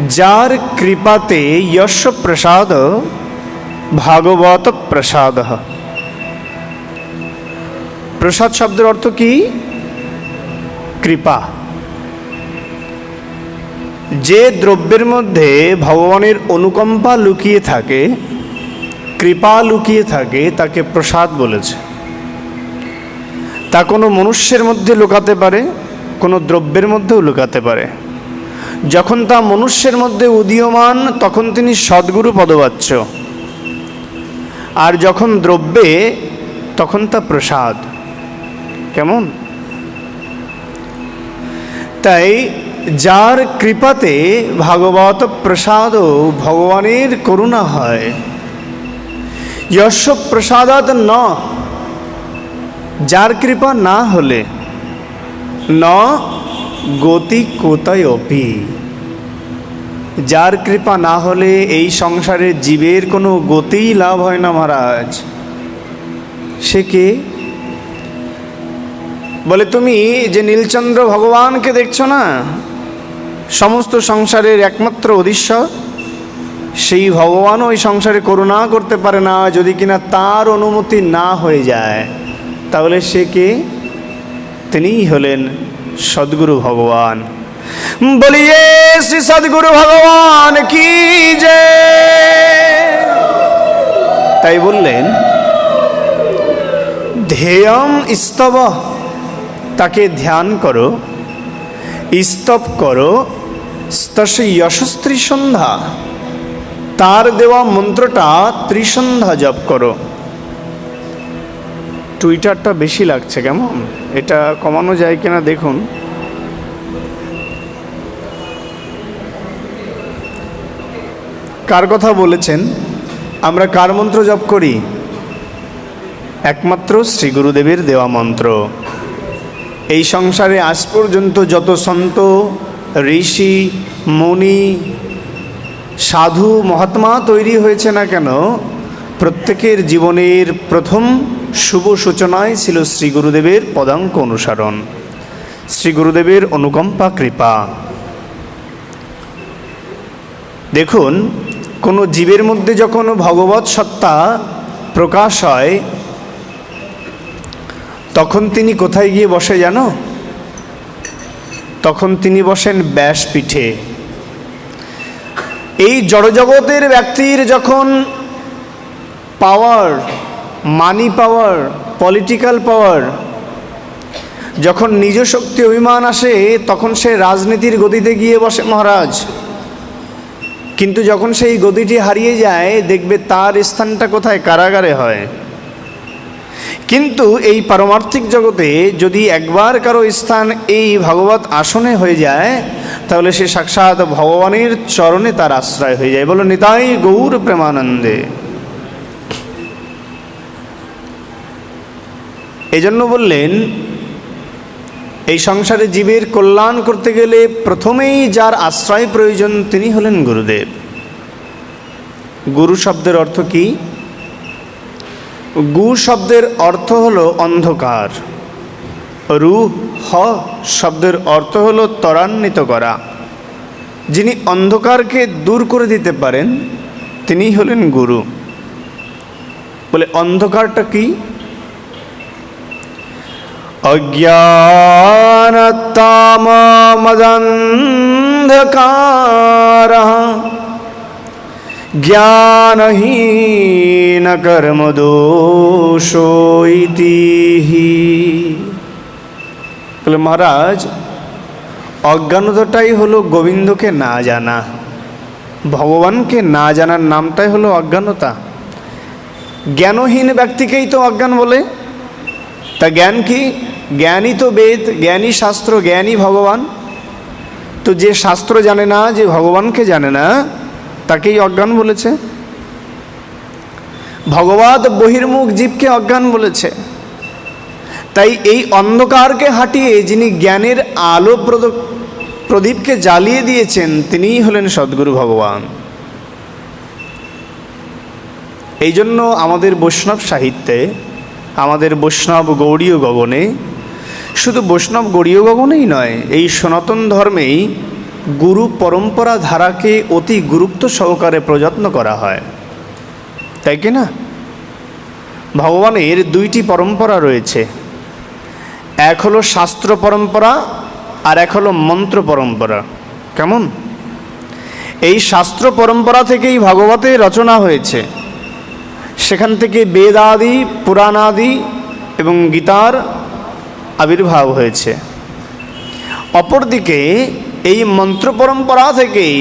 যার কৃপাতে যশ প্রসাদ ভাগবত প্রসাদ। প্রসাদ শব্দের অর্থ কি? কৃপা। যে দ্রব্যের মধ্যে ভগবানের অনুকম্পা লুকিয়ে থাকে, কৃপা লুকিয়ে থাকে, তাকে প্রসাদ বলেছে। তা কোনো মনুষ্যের মধ্যে লুকাতে পারে, কোনো দ্রব্যের মধ্যেও লুকাতে পারে। যখন তা মনুষ্যের মধ্যে উদীয়মান তখন তিনি সদ্গুরু পদবাচ্য, আর যখন দ্রব্যে তখন তা প্রসাদ। কেমন? তাই যার কৃপাতে ভাগবত প্রসাদ, ভগবানের করুণা হয়। যশ প্রসাদাৎ ন, যার কৃপা না হলে ন গতি কোথায়পি, যার কৃপা না হলে এই সংসারে জীবের কোনো গতিই লাভ হয় না মহারাজ। সে কে? বলে তুমি যে নীলচন্দ্র ভগবানকে দেখছো না, সমস্ত সংসারের একমাত্র অধীশ্বর, সেই ভগবানও ওই সংসারে করুণা করতে পারে না যদি কিনা তার অনুমতি না হয়ে যায়। তাহলে সে কে? তিনিই হলেন সদ্গুরু ভগবান। বলিয়ে শ্রী সদ্গুরু ভগবান কি জয়। তাই বললেন ধ্যেয়ম স্তব, তাকে ধ্যান করো, স্তব করো, তস্য যশস্ত্রী সন্ধ্যা, তার দেওয়া মন্ত্রটা ত্রিসন্ধ্যা জপ করো। টুইটারটা বেশি লাগছে, কেমন? এটা কমানো যায় কিনা দেখুন। কার কথা বলেছেন? আমরা কার মন্ত্র জপ করি? একমাত্র শ্রী গুরুদেবের দেওয়া মন্ত্র। এই সংসারে আজ পর্যন্ত যত সন্ত, ঋষি, মুনি, সাধু, মহাত্মা তৈরি হয়েছে না কেন, প্রত্যেকের জীবনের প্রথম শুভ সূচনায় ছিল শ্রী গুরুদেবের পদাঙ্ক অনুসরণ, শ্রী গুরুদেবের অনুকম্পা, কৃপা। দেখুন, কোনো জীবের মধ্যে যখন ভগবৎ সত্তা প্রকাশ হয় তখন তিনি কোথায় গিয়ে বসে জানো? তখন তিনি বসেন ব্যাসপীঠে। এই জড়জগতের ব্যক্তির যখন পাওয়ার, মানি পাওয়ার, পলিটিক্যাল পাওয়ার, যখন নিজ শক্তি অভিমান আসে তখন সে রাজনীতির গদিতে গিয়ে বসে মহারাজ। কিন্তু যখন সেই গদিটি হারিয়ে যায় দেখবে তার স্থানটা কোথায়? কারাগারে হয়। কিন্তু এই পারমার্থিক জগতে যদি একবার কারো স্থান এই ভগবত আসনে হয়ে যায় তাহলে সে সাক্ষাৎ ভগবানের চরণে তার আশ্রয় হয়ে যায়। বলো নিতাই গৌর প্রেমানন্দে। এজন্য বললেন এই সংসারে জীবের কল্যাণ করতে গেলে প্রথমেই যার আশ্রয় প্রয়োজন তিনি হলেন গুরুদেব। গুরু শব্দের অর্থ কি? গু শব্দের অর্থ হলো অন্ধকার, রু হ শব্দের অর্থ হলো ত্বরান্বিত করা। যিনি অন্ধকারকে দূর করে দিতে পারেন তিনিই হলেন গুরু। বলে অন্ধকারটা কি? অজ্ঞানতামদন্ধকার জ্ঞানহীন কর্মদোষো ইতি। বলে মহারাজ অজ্ঞানতাটাই হলো গোবিন্দকে না জানা, ভগবানকে না জানার নামটাই হলো অজ্ঞানতা। জ্ঞানহীন ব্যক্তিকেই তো অজ্ঞান বলে। তা জ্ঞান কি? জ্ঞানই তো বেদ, জ্ঞানই শাস্ত্র, জ্ঞানই ভগবান। তো যে শাস্ত্র জানে না, যে ভগবানকে জানে না, তাকেই অজ্ঞান বলেছে। ভগবত বহির্মুখ জীবকে অজ্ঞান বলেছে। তাই এই অন্ধকারকে হাটিয়ে যিনি জ্ঞানের আলো প্রদীপকে জ্বালিয়ে দিয়েছেন তিনিই হলেন সদ্গুরু ভগবান। এই জন্য আমাদের বৈষ্ণব সাহিত্যে, আমাদের বৈষ্ণব গৌড়ীয় গগনে, শুধু বৈষ্ণব গৌড়ীয় গগনেই নয়, এই সনাতন ধর্মেই গুরু পরম্পরা ধারাকে অতি গুরুত্ব সহকারে প্রযত্ন করা হয়, তাই কি না? ভগবানের দুইটি পরম্পরা রয়েছে, এক হলো শাস্ত্র পরম্পরা আর এক হলো মন্ত্র পরম্পরা। কেমন? এই শাস্ত্র পরম্পরা থেকেই ভাগবতের রচনা হয়েছে, সেখান থেকে বেদ আদি, পুরাণ আদি এবং গীতার আবির্ভাব হয়েছে। অপরদিকে এই মন্ত্র পরম্পরা থেকেই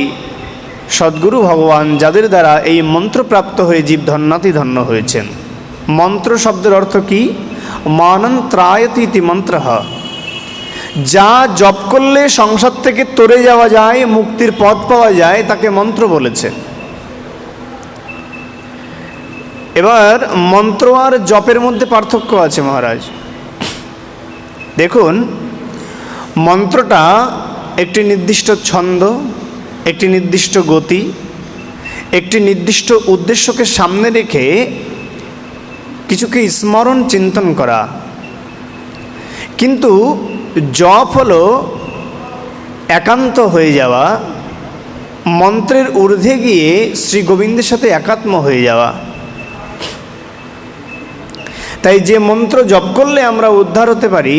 সদ্গুরু ভগবান, যাদের দ্বারা এই মন্ত্রপ্রাপ্ত হয়ে জীব ধন্যাতি ধন্য হয়েছেন। মন্ত্র শব্দের অর্থ কি? মানন্ত্রায়তীতি মন্ত্র, যা জপ করলে সংসার থেকে তরে যাওয়া যায়, মুক্তির পথ পাওয়া যায়, তাকে মন্ত্র বলেছে। এবার মন্ত্র আর জপের মধ্যে পার্থক্য আছে মহারাজ। দেখুন, মন্ত্রটা একটি নির্দিষ্ট ছন্দ, একটি নির্দিষ্ট গতি, একটি নির্দিষ্ট উদ্দেশ্যকে সামনে রেখে কিছুকে স্মরণ চিন্তন করা। কিন্তু জপ হলো একান্ত হয়ে যাওয়া, মন্ত্রের ঊর্ধ্বে গিয়ে শ্রী গোবিন্দের সাথে একাত্ম হয়ে যাওয়া। তাই যে মন্ত্র জপ করলে আমরা উদ্ধার হতে পারি,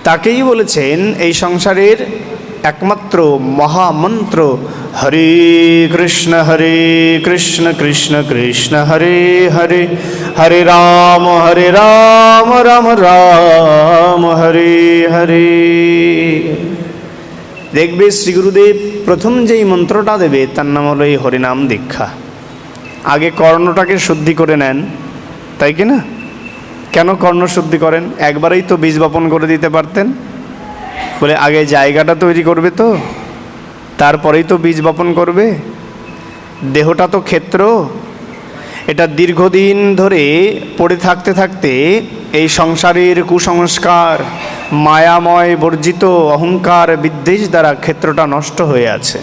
তাকেই বলেছেন এই সংসারের একমাত্র মহামন্ত্র, হরে কৃষ্ণ কৃষ্ণ কৃষ্ণ হরে হরে, হরে রাম রাম রাম হরে হরে। দেখবে শ্রী গুরুদেব প্রথম যেই মন্ত্রটা দেবে তার নাম হলো এই হরিনাম দীক্ষা। আগে কর্ণটাকে শুদ্ধি করে নেন, তাই কি না? কেন কর্ণ শুদ্ধি করেন? একবারেই তো বীজ বপন করে দিতে পারতেন। বলে আগে জায়গাটা তৈরি করবে, তো তারপরেই তো বীজ বপন করবে। দেহটা তো ক্ষেত্র, এটা দীর্ঘদিন ধরে পড়ে থাকতে থাকতে এই সংসারের কুসংস্কার, মায়াময় বর্জিত অহংকার বিদ্বেষ দ্বারা ক্ষেত্রটা নষ্ট হয়ে আছে।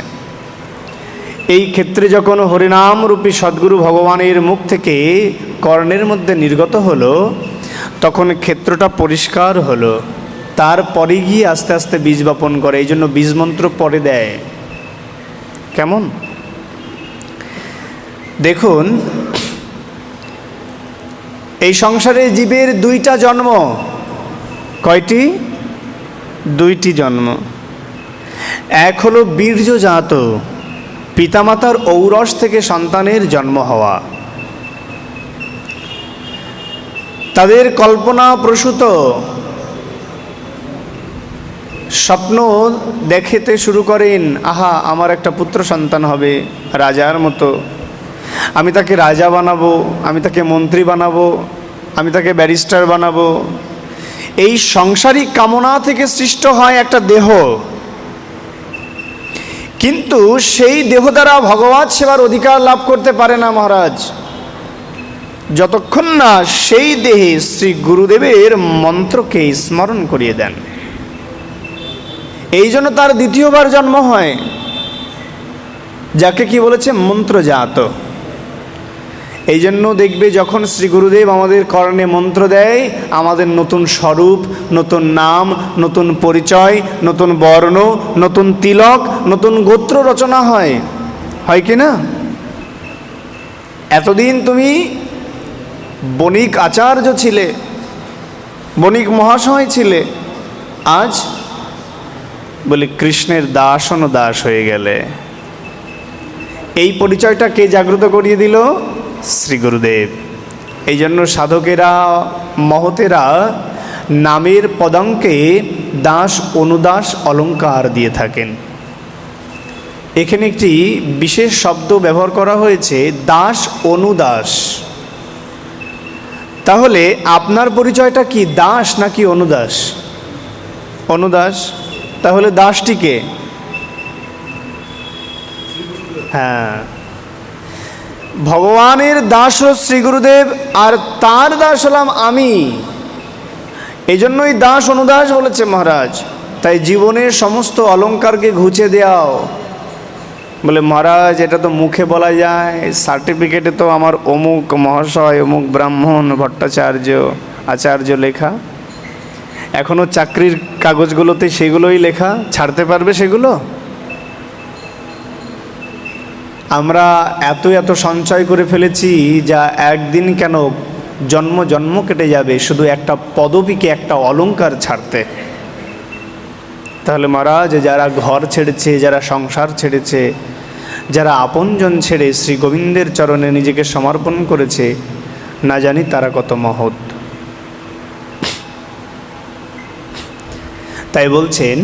এই ক্ষেত্রে যখন হরিনাম রূপী সদ্গুরু ভগবানের মুখ থেকে কর্ণের মধ্যে নির্গত হলো, তখন ক্ষেত্রটা পরিষ্কার হলো। তারপরে গিয়ে আস্তে আস্তে বীজ বপন করে। এই জন্য বীজ মন্ত্র পরে দেয়। কেমন? দেখুন, এই সংসারে জীবের দুইটা জন্ম। কয়টি? দুইটি জন্ম। এক হলো বীর্যজাত, পিতামাতার ঔরস থেকে সন্তানের জন্ম হওয়া, তাদের কল্পনা প্রসূত স্বপ্ন দেখতে শুরু করেন, আহা আমার একটা পুত্র সন্তান হবে রাজার মতো, আমি তাকে রাজা বানাবো, আমি তাকে মন্ত্রী বানাবো, আমি তাকে ব্যারিস্টার বানাবো। এই সাংসারিক কামনা থেকে সৃষ্ট হয় একটা দেহ, কিন্তু সেই দেহ দ্বারা ভগবত সেবার অধিকার লাভ করতে পারে না মহারাজ, যতক্ষণ না সেই দেহে শ্রী গুরুদেবের মন্ত্রকে স্মরণ করিয়ে দেন। এই জন্য তার দ্বিতীয়বার জন্ম হয়, যাকে কি বলেছে? মন্ত্রজাত। এই জন্য দেখবে যখন শ্রী গুরুদেব আমাদের কর্ণে মন্ত্র দেয়, আমাদের নতুন স্বরূপ, নতুন নাম, নতুন পরিচয়, নতুন বর্ণ, নতুন তিলক, নতুন গোত্র রচনা হয়, হয় কি না? এতদিন তুমি বণিক আচার্য ছিলে, বণিক মহাশয় ছিলে, আজ বলে কৃষ্ণের দাসন দাস হয়ে গেলে। এই পরিচয়টা কে জাগ্রত করিয়ে দিল? শ্রী গুরুদেব। এই জন্য সাধকেরা, মহতেরা নামের পদাঙ্কে দাস অনুদাস অলঙ্কার দিয়ে থাকেন। এখানে একটি বিশেষ শব্দ ব্যবহার করা হয়েছে, দাস অনুদাস। তাহলে আপনার পরিচয়টা কি, দাস নাকি অনুদাস? অনুদাস। তাহলে দাসটিকে? হ্যাঁ, ভগবানের দাস হল শ্রী গুরুদেব, আর তার দাস হলাম আমি। এই জন্যই দাস অনুদাস বলেছে মহারাজ। তাই জীবনের সমস্ত অলঙ্কারকে ঘুচে দেও। বলে মহারাজ এটা তো মুখে বলা যায়, সার্টিফিকেটে তো আমার অমুক মহাশয়, অমুক ব্রাহ্মণ ভট্টাচার্য আচার্য লেখা। এখনও চাকরির কাগজগুলোতে সেগুলোই লেখা, ছাড়তে পারবে সেগুলো? আমরা এত এত সঞ্চয় করে ফেলেছি যা একদিন কেন জন্ম জন্ম কেটে যাবে শুধু একটা পদবীকে, একটা অলংকার ছাড়তে। তাহলে মহারাজ, যারা ঘর ছেড়েছে, যারা সংসার ছেড়েছে, যারা আপনজন ছেড়ে শ্রী গোবিন্দের চরণে নিজেকে সমর্পণ করেছে, না জানি তারা কত মহৎ। তাই বলছেন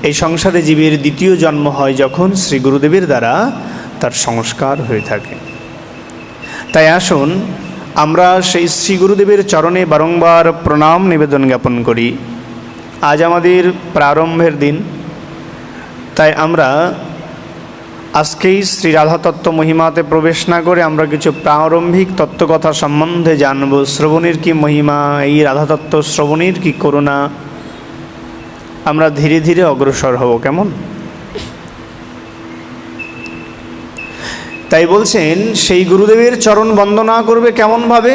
এই সংসারে জীবের দ্বিতীয় জন্ম হয় যখন শ্রী গুরুদেবের দ্বারা তার সংস্কার হয়ে থাকে। তাই আসুন আমরা সেই শ্রী গুরুদেবের চরণে বারংবার প্রণাম নিবেদন জ্ঞাপন করি। আজ আমাদের প্রারম্ভের দিন, তাই আমরা আজকেই শ্রী রাধা তত্ত্ব মহিমাতে প্রবেশ না করে আমরা কিছু প্রারম্ভিক তত্ত্বকথা সম্বন্ধে জানব। শ্রবণের কি মহিমা, এই রাধা তত্ত্ব শ্রবণের কি করুণা, আমরা ধীরে ধীরে অগ্রসর হব। কেমন? তাই বলছেন সেই গুরুদেবের চরণ বন্দনা করবে কেমনভাবে?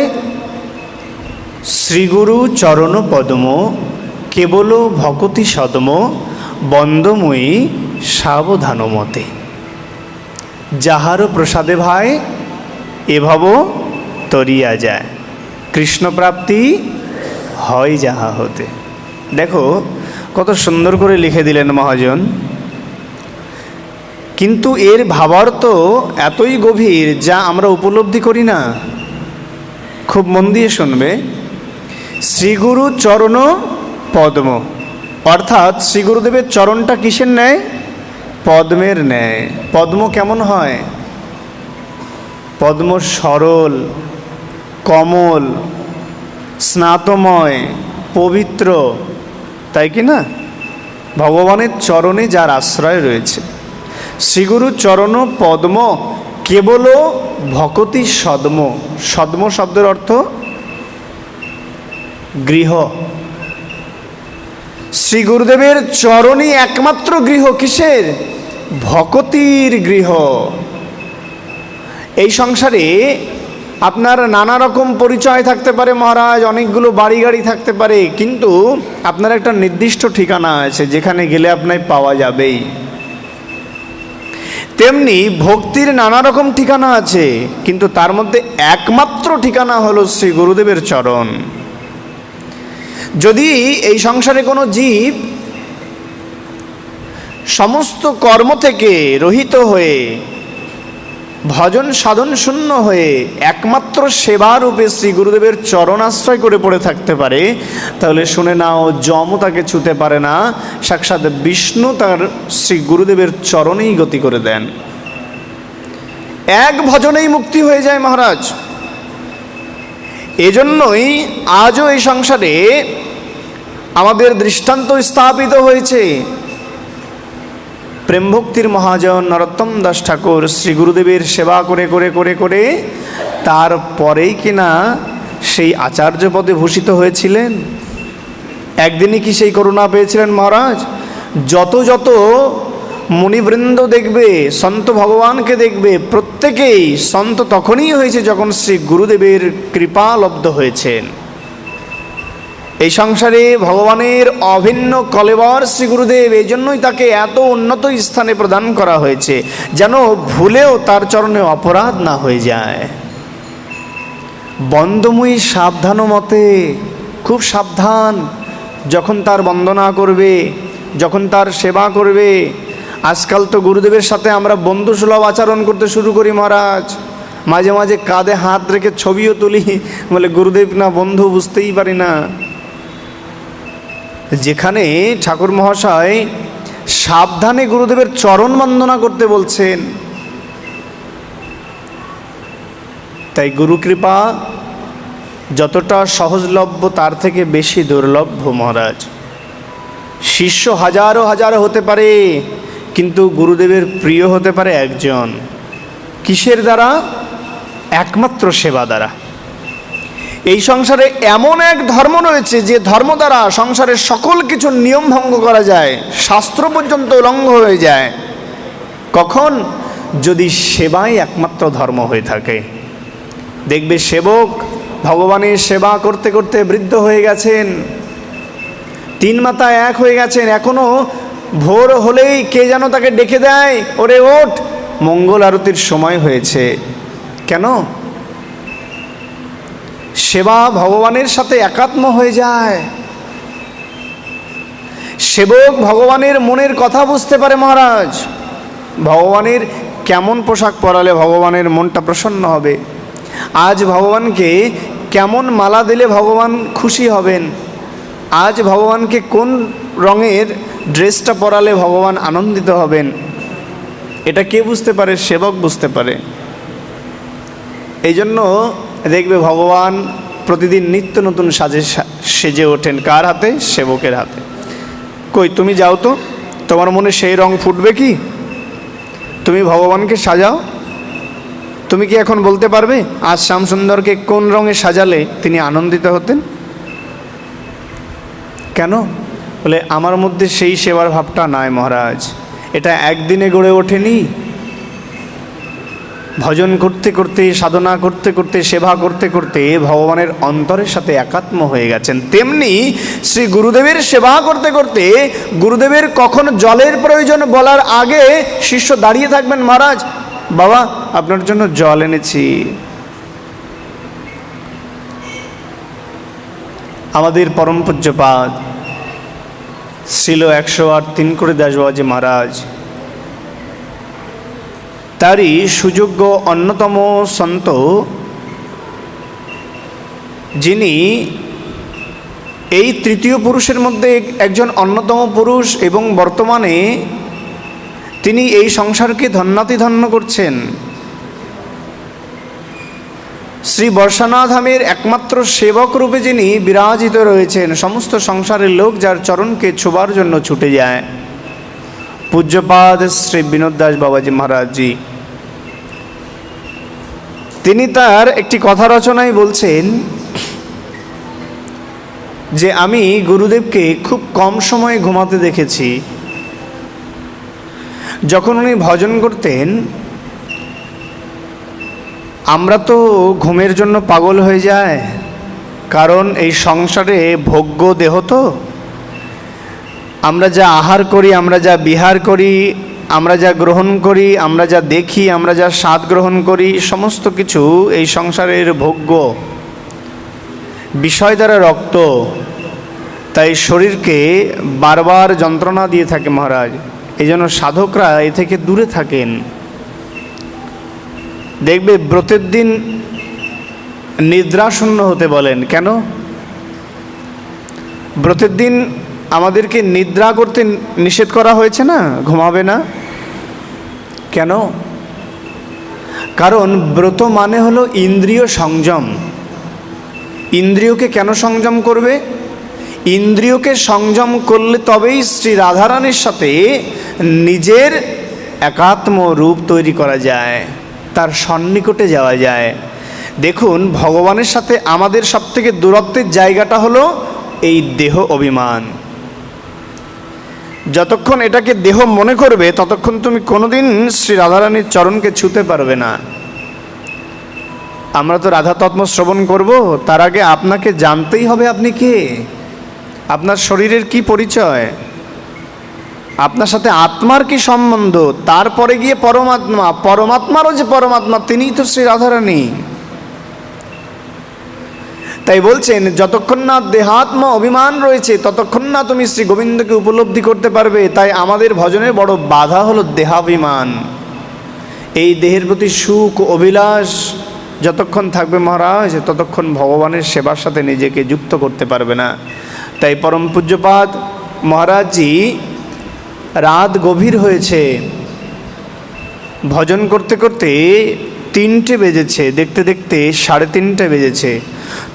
শ্রীগুরু চরণ পদ্ম কেবল ভকতি সদম বন্দময়ী সাবধান মতে, যাহার প্রসাদে ভাই এভাব তরিয়া যায়, কৃষ্ণ প্রাপ্তি হয় যাহা হতে। দেখো কত সুন্দর করে লিখে দিলেন মহাজন, কিন্তু এর ভাবার্থ এতই গভীর যা আমরা উপলব্ধি করি না। খুব মন দিয়ে শুনবে। শ্রীগুরু চরণ পদ্ম, অর্থাৎ শ্রী গুরুদেবের চরণটা কিসের ন্যায়? পদ্মের ন্যায়। পদ্ম কেমন হয়? পদ্ম সরল, কমল, স্নাতময়, পবিত্র, তাই কি না? ভগবানের চরণে যার আশ্রয় রয়েছে। শ্রীগুরু চরণ পদ্ম কেবল ভকতি সদ্ম। সদ্ম শব্দের অর্থ গৃহ। শ্রী গুরুদেবের চরণই একমাত্র গৃহ। কিসের? ভকতির গৃহ। এই সংসারে আপনার নানা রকম পরিচয় থাকতে পারে মহারাজ, অনেকগুলো বাড়ি গাড়ি থাকতে পারে, কিন্তু আপনার একটা নির্দিষ্ট ঠিকানা আছে যেখানে গেলে আপনাকে পাওয়া যাবেই। তেমনি ভক্তির নানা রকম ঠিকানা আছে, কিন্তু তার মধ্যে একমাত্র ঠিকানা হলো শ্রী গুরুদেবের চরণ। যদি এই সংসারে কোনো জীব সমস্ত কর্ম থেকে রহিত হয়ে, ভজন সাধন শূন্য হয়ে একমাত্র সেবারূপে শ্রী গুরুদেবের চরণ আশ্রয় করে পড়ে থাকতে পারে, তাহলে শুনে নাও, যমও তাকে ছুতে পারে না, সাক্ষাৎ বিষ্ণু তার শ্রী গুরুদেবের চরণেই গতি করে দেন। এক ভজনেই মুক্তি হয়ে যায় মহারাজ। এজন্যই আজও এই সংসারে আমাদের দৃষ্টান্ত স্থাপিত হয়েছে। প্রেম ভক্তির মহাজন নরোত্তম দাস ঠাকুর শ্রী গুরুদেবের সেবা করে করে করে করে তারপরেই কিনা সেই আচার্য পদে ভূষিত হয়েছিলেন। একদিনই কি সেই করুণা পেয়েছিলেন মহারাজ? যত যত মুনিবৃন্দ দেখবে, সন্ত ভগবানকে দেখবে, প্রত্যেকেই সন্ত তখনই হয়েছে যখন শ্রী গুরুদেবের কৃপালব্ধ হয়েছেন। এই সংসারে ভগবানের অভিন্ন কলেবর শ্রী গুরুদেব, এই জন্যই তাকে এত উন্নত স্থানে প্রদান করা হয়েছে, যেন ভুলেও তার চরণে অপরাধ না হয়ে যায়। বন্দময়ী সাবধান মতে, খুব সাবধান যখন তার বন্দনা করবে, যখন তার সেবা করবে। আজকাল তো গুরুদেবের সাথে আমরা বন্ধুসুলভ আচরণ করতে শুরু করি মহারাজ। মাঝে মাঝে কাঁধে হাত রেখে ছবিও তুলি, বলে গুরুদেব না বন্ধু, বুঝতেই পারি না। যেখানে ঠাকুর মহাশয় সাবধানে গুরুদেবের চরণ বন্দনা করতে বলছেন। তাই গুরু কৃপা যতটা সহজলভ্য তার থেকে বেশি দুর্লভ্য মহারাজ। শিষ্য হাজারো হাজারো হতে পারে, কিন্তু গুরুদেবের প্রিয় হতে পারে একজন। কিসের দ্বারা? একমাত্র সেবা দ্বারা। এই সংসারে এমন এক ধর্ম রয়েছে যে ধর্ম দ্বারা সংসারের সকল কিছু নিয়ম ভঙ্গ করা যায়, শাস্ত্র পর্যন্ত উলঙ্ঘ হয়ে যায়। কখন? যদি সেবাই একমাত্র ধর্ম হয়ে থাকে। দেখবে সেবক ভগবানের সেবা করতে করতে বৃদ্ধ হয়ে গেছেন, তিন মাথা এক হয়ে গেছেন, এখনো ভোর হলেই কে যেন তাকে ডেকে দেয়, ওরে ওঠ, মঙ্গল আরতির সময় হয়েছে। কেন? সেবা ভগবানের সাথে একাত্ম হয়ে যায়। সেবক ভগবানের মনের কথা বুঝতে পারে মহারাজ। ভগবানের কেমন পোশাক পরালে ভগবানের মনটা প্রসন্ন হবে, আজ ভগবানকে কেমন মালা দিলে ভগবান খুশি হবেন, আজ ভগবানকে কোন রঙের ড্রেসটা পরালে ভগবান আনন্দিত হবেন, এটা কে বুঝতে পারে? সেবক বুঝতে পারে। এই জন্য দেখবে ভগবান প্রতিদিন নিত্য নতুন সেজে ওঠেন। কার হাতে? সেবকের হাতে। কই তুমি যাও তো, তোমার মনে সেই রং ফুটবে কি? তুমি ভগবানকে সাজাও। তুমি কি এখন বলতে পারবে আজ শ্যামসুন্দরকে কোন রঙে সাজালে তিনি আনন্দিত হতেন? কেন? বলে আমার মধ্যে সেই সেবার ভাবটা নাই মহারাজ, এটা একদিনে গড়ে ওঠেনি। ভজন করতে করতে, সাধনা করতে করতে, সেবা করতে করতে ভগবানের অন্তরের সাথে একাত্ম হয়ে গেছেন। তেমনি শ্রী গুরুদেবের সেবা করতে করতে গুরুদেবের কখন জলের প্রয়োজন বলার আগে শিষ্য দাঁড়িয়ে থাকবেন, মহারাজ বাবা আপনার জন্য জল এনেছি। আমাদের পরম পূজ্যপাদ শ্রীল 108 করে দাসবাবাজি মহারাজ, তারই সুযোগ্য অন্যতম সন্ত, যিনি এই তৃতীয় পুরুষের মধ্যে একজন অন্যতম পুরুষ এবং বর্তমানে তিনি এই সংসারকে ধন্যাতিধন্য করছেন। শ্রী বর্ষানাধামের একমাত্র সেবক রূপে যিনি বিরাজিত রয়েছেন, সমস্ত সংসারের লোক যার চরণকে ছোবার জন্য ছুটে যায়, পূজ্যপাদ শ্রী বিনোদ দাস বাবাজি মহারাজজি। তিনি তার একটি কথা রচনায় বলছেন যে আমি গুরুদেবকে খুব কম সময়ে ঘুমাতে দেখেছি। যখন উনি ভজন করতেন আমরা তো ঘুমের জন্য পাগল হয়ে যায়, কারণ এই সংসারে ভোগ্য দেহ, তো আমরা যা আহার করি, আমরা যা বিহার করি, আমরা যা গ্রহণ করি, আমরা যা দেখি, আমরা যা স্বাদ গ্রহণ করি, সমস্ত কিছু এই সংসারের ভোগ্য বিষয় দ্বারা রক্ত, তাই শরীরকে বারবার যন্ত্রণা দিয়ে থাকে মহারাজ। এই জন্য সাধকরা এ থেকে দূরে থাকেন। দেখবে ব্রতের দিন নিদ্রাশূন্য হতে বলেন। কেন? ব্রতের দিন আমাদেরকে নিদ্রা করতে নিষেধ করা হয়েছে না, ঘুমাবে না। কেন? কারণ ব্রত মানে হলো ইন্দ্রিয় সংযম। ইন্দ্রিয়কে কেন সংযম করবে? ইন্দ্রিয়কে সংযম করলে তবেই শ্রী রাধারানীর সাথে নিজের একাত্ম রূপ তৈরি করা যায়, তার সন্নিকটে যাওয়া যায়। দেখুন ভগবানের সাথে আমাদের সবথেকে দূরত্বের জায়গাটা হলো এই দেহ অভিমান। যতক্ষণ এটাকে দেহ মনে করবে ততক্ষণ তুমি কোনোদিন শ্রী রাধারানীর চরণকে ছুঁতে পারবে না। আমরা তো রাধা তত্ত্ব শ্রবণ করব, তার আগে আপনাকে জানতেই হবে আপনি কে, আপনার শরীরের কি পরিচয়, আপনার সাথে আত্মার কি সম্বন্ধ, তারপরে গিয়ে পরমাত্মা, পরমাত্মারও যে পরমাত্মা তিনিই তো শ্রী রাধারানী। তাই বলছেন যতক্ষণ না দেহাত্ম অভিমান রয়েছে ততক্ষণ না তুমি শ্রী গোবিন্দকে উপলব্ধি করতে পারবে। তাই আমাদের ভজনের বড় বাধা হলো দেহাভিমান। এই দেহের প্রতি সুখ অভিলাষ যতক্ষণ থাকবে মহারাজ, ততক্ষণ ভগবানের সেবার সাথে নিজেকে যুক্ত করতে পারবে না। তাই পরম পূজ্যপাদ মহারাজজি রাত গভীর হয়েছে, ভজন করতে করতে 3টে বেজেছে, দেখতে দেখতে 3:30 বেজেছে।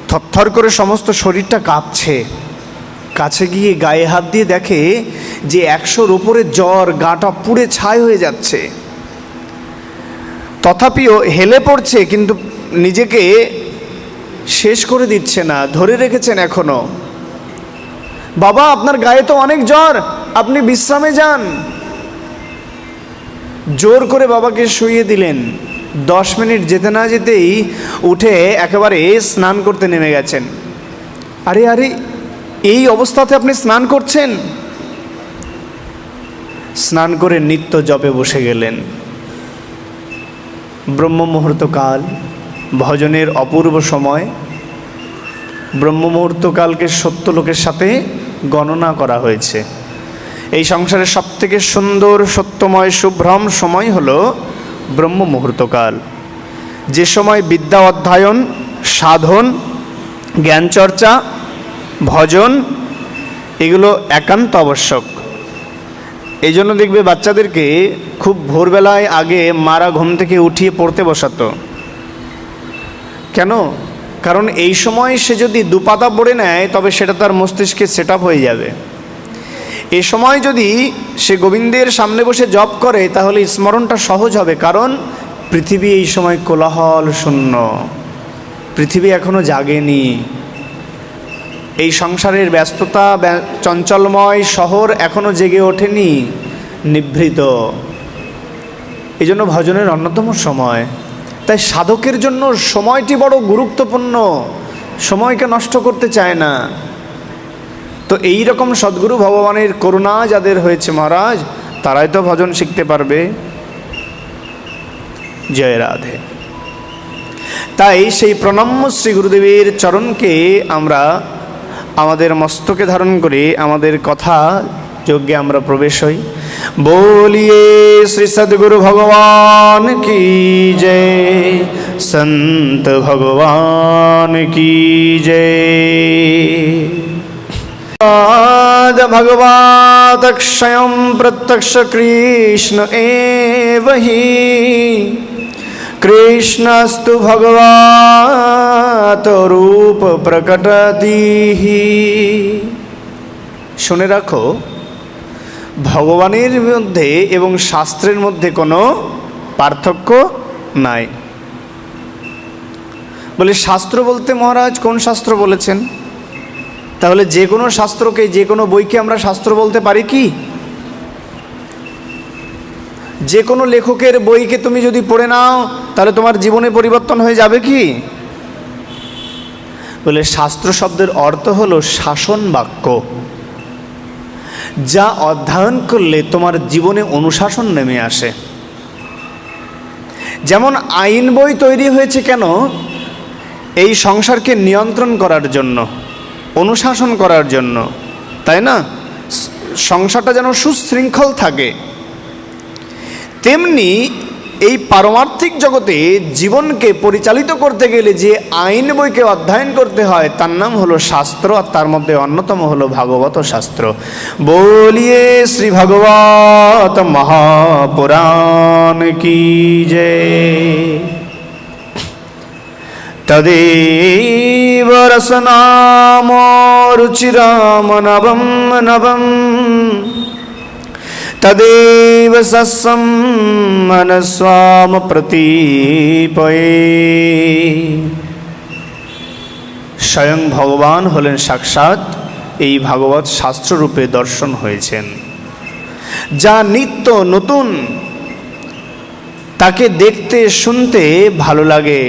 থরথর করে সমস্ত শরীরটা কাঁপছে। কাছে গিয়ে গায়ে হাত দিয়ে দেখে যে 100-র উপরে জ্বর, গাটা পুড়ে ছাই হয়ে যাচ্ছে। তথাপিও হেলে পড়ছে, কিন্তু নিজেকে শেষ করে দিচ্ছে না, ধরে রেখেছেন এখনো। বাবা আপনার গায়ে তো অনেক জ্বর, আপনি বিশ্রামে যান। জোর করে বাবাকে শুইয়ে দিলেন। 10 মিনিট যেতে না যেতেই উঠে একেবারে স্নান করতে নেমে গেছেন। আরে আরে এই অবস্থাতে আপনি স্নান করছেন, স্নান করে নিত্য জপে বসে গেলেন। ব্রহ্ম মুহূর্তকাল ভজনের অপূর্ব সময়। ব্রহ্ম মুহূর্তকালকে সত্যলোকের সাথে গণনা করা হয়েছে। এই সংসারের সবথেকে সুন্দর, সত্যময়, শুভ্রম সময় হলো ব্রহ্ম মুহূর্তকাল, যে সময় বিদ্যা অধ্যয়ন, সাধন, জ্ঞান চর্চা, ভজন এগুলো একান্ত আবশ্যক। এই জন্য দেখবে বাচ্চাদেরকে খুব ভোরবেলায় আগে মারা ঘুম থেকে উঠিয়ে পড়তে বসাতো। কেন? কারণ এই সময় সে যদি দুপাতা পড়ে নেয় তবে সেটা তার মস্তিষ্কে সেট আপ হয়ে যাবে। এ সময় যদি সে গোবিন্দের সামনে বসে জপ করে তাহলে স্মরণটা সহজ হবে। কারণ পৃথিবী এই সময় কোলাহল শূন্য, পৃথিবী এখনো জাগেনি। এই সংসারের ব্যস্ততা, চঞ্চলময় শহর এখনো জেগে ওঠেনি, নিভৃত। এই জন্য ভজনের অন্যতম সময়। তাই সাধকের জন্য সময়টি বড় গুরুত্বপূর্ণ, সময়কে নষ্ট করতে চায় না। তো এই রকম সদ্গুরু ভগবানের করুণা যাদের হয়েছে মহারাজ, তারাই তো ভজন শিখতে পারবে। জয় রাধে। তাই সেই প্রণম্য শ্রী গুরুদেবের চরণকে আমরা আমাদের মস্তকে ধারণ করে আমাদের কথা যজ্ঞে আমরা প্রবেশ হই। बोलिए श्री सद्गुरु भगवान की जय, संत भगवान की जय। भगवात क्षयं प्रत्यक्ष कृष्ण एव हि, कृष्णस्तु भगवात रूप प्रकटति। শুনে রাখো, ভগবানের মধ্যে এবং শাস্ত্রের মধ্যে কোনো পার্থক্য নাই। বলে শাস্ত্র বলতে মহারাজ কোন শাস্ত্র বলেছেন? তাহলে যে কোনো শাস্ত্রকে, যে কোনো বইকে আমরা শাস্ত্র বলতে পারি কি? যে কোনো লেখকের বইকে তুমি যদি পড়ে নাও তাহলে তোমার জীবনে পরিবর্তন হয়ে যাবে কি? বলে শাস্ত্র শব্দের অর্থ হলো শাসন বাক্য, যা অধ্যয়ন করলে তোমার জীবনে অনুশাসন নেমে আসে। যেমন আইন বই তৈরি হয়েছে কেন? এই সংসারকে নিয়ন্ত্রণ করার জন্য, অনুশাসন করার জন্য, তাই না? সংসারটা যেন সুশৃঙ্খল থাকে। তেমনি এই পারমার্থিক জগতে জীবনকে পরিচালিত করতে গেলে যে আইন বইকে অধ্যয়ন করতে হয় তার নাম হলো শাস্ত্র, আর তার মধ্যে অন্যতম হলো ভাগবত শাস্ত্র। বলিয়ে শ্রী ভাগবত মহাপুরাণ কি জয়। তদেব রসনাম রুচিরাম নবম নবম, তদেব সস্যম মনস্বাম প্রতীপয়ে। স্বয়ং ভগবান হলেন সাক্ষাৎ এই ভাগবত শাস্ত্ররূপে দর্শন হয়েছেন। যা নিত্য নতুন, তাকে দেখতে শুনতে ভালো লাগে।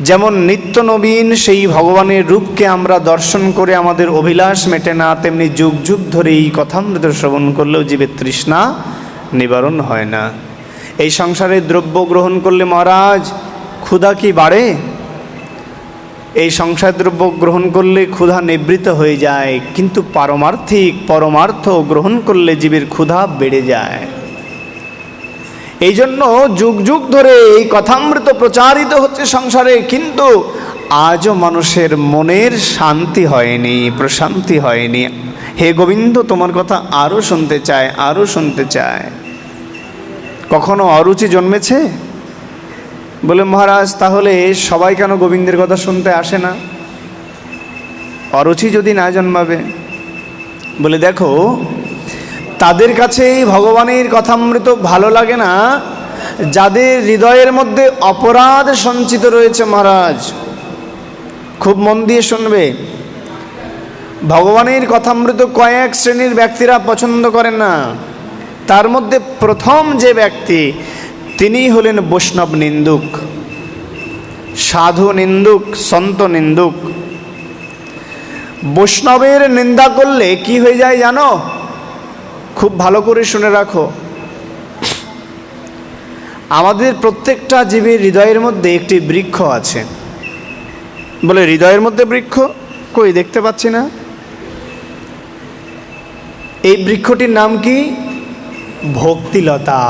যেমন নিত্য নবীন সেই ভগবানের রূপকে আমরা দর্শন করে আমাদের অভিলাষ মেটে না, তেমনি যুগ যুগ ধরে এই কথামৃত শ্রবণ করলেও জীবের তৃষ্ণা নিবারণ হয় না। এই সংসারে দ্রব্য গ্রহণ করলে মহারাজ ক্ষুধা কি বাড়ে? এই সংসার দ্রব্য গ্রহণ করলে ক্ষুধা নিবৃত্ত হয়ে যায়, কিন্তু পরমার্থ গ্রহণ করলে জীবের ক্ষুধা বেড়ে যায়। এই জন্য যুগ যুগ ধরে এই কথামৃত প্রচারিত হচ্ছে সংসারে, কিন্তু আজও মানুষের মনের শান্তি হয়নি, প্রশান্তি হয়নি। হে গোবিন্দ, তোমার কথা আরও শুনতে চায়, আরও শুনতে চায়। কখনো অরুচি জন্মেছে? বলে মহারাজ তাহলে সবাই কেন গোবিন্দের কথা শুনতে আসে না? অরুচি যদি না জন্মাবে, বলে দেখো তাদের কাছে এই ভগবানের কথামৃত ভালো লাগে না যাদের হৃদয়ের মধ্যে অপরাধ সঞ্চিত রয়েছে। মহারাজ খুব মন দিয়ে শুনবে, ভগবানের কথামৃত কয়েক শ্রেণীর ব্যক্তিরা পছন্দ করেন না। তার মধ্যে প্রথম যে ব্যক্তি, তিনি হলেন বৈষ্ণব নিন্দুক, সাধু নিন্দুক, সন্ত নিন্দুক। বৈষ্ণবের নিন্দা করলে কি হয়ে যায় জানো? খুব ভালো করে শুনে রাখো, আমাদের প্রত্যেকটা জীবের হৃদয়ের মধ্যে একটি বৃক্ষ আছে। বলে হৃদয়ের মধ্যে বৃক্ষ কই, দেখতে পাচ্ছি না। এই বৃক্ষটির নাম কি? ভক্তিলতা।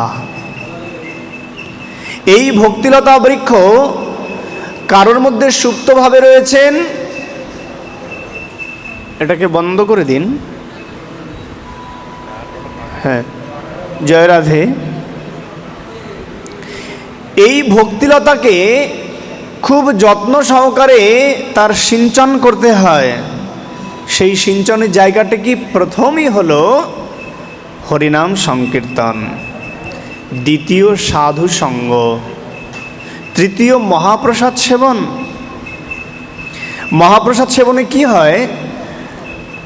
এই ভক্তিলতা বৃক্ষ কারোর মধ্যে সুপ্তভাবে রয়েছেন, এটাকে বন্ধ করে দিন, হ্যাঁ, জয় রাধে। এই ভক্তিলতাকে খুব যত্ন সহকারে তার সিঞ্চন করতে হয়। সেই সিঞ্চনের জায়গাটা কি? প্রথমই হলো হরিনাম সংকীর্তন, দ্বিতীয় সাধু সঙ্গ, তৃতীয় মহাপ্রসাদ সেবন। মহাপ্রসাদ সেবনে কি হয়?